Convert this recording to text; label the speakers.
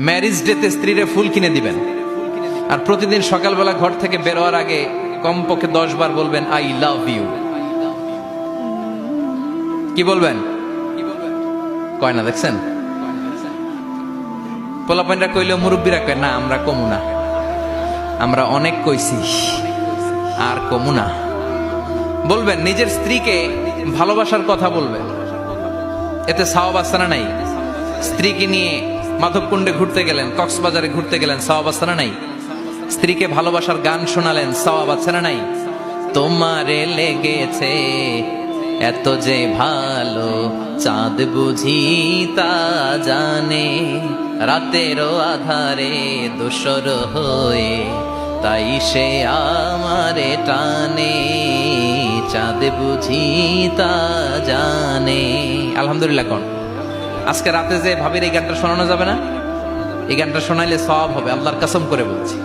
Speaker 1: Marriage ডেতে স্ত্রীরে ফুল কিনে দিবেন, আর প্রতিদিন সকালবেলা ঘর থেকে বেরোয়ার আগে কমপক্ষে 10 বার বলবেন আই লাভ ইউ। কি বলবেন? কয় না, দেখছেন? পোলাপাইনরা কইলেও মুরব্বীরা কয় না, আমরা কমু না, আমরা অনেক কইছি আর কমু না। বলবেন, নিজের স্ত্রীকে ভালোবাসার কথা বলবেন, এতে সওয়াব আছে না নাই? স্ত্রীকে নিয়ে মাধবকুণ্ডে ঘুরতে গেলেন, কক্সবাজারে ঘুরতে গেলেন, সওয়াব আছে না নাই? স্ত্রীকে ভালোবাসার গান শোনালেন, সওয়াব আছে না নাই? তোমারে লেগেছে এত যে ভালো, চাঁদ বুঝি তা জানে, রাতেরও আধারে দোসর হয়ে তাই সে আমারে টানে, চাঁদ বুঝি তা জানে। আলহামদুলিল্লাহ কোন আজকে রাতে যে ভাবির এই গানটা শোনানো যাবে না? এই গানটা শোনাইলে সওয়াব হবে, আল্লাহর কসম করে বলছি।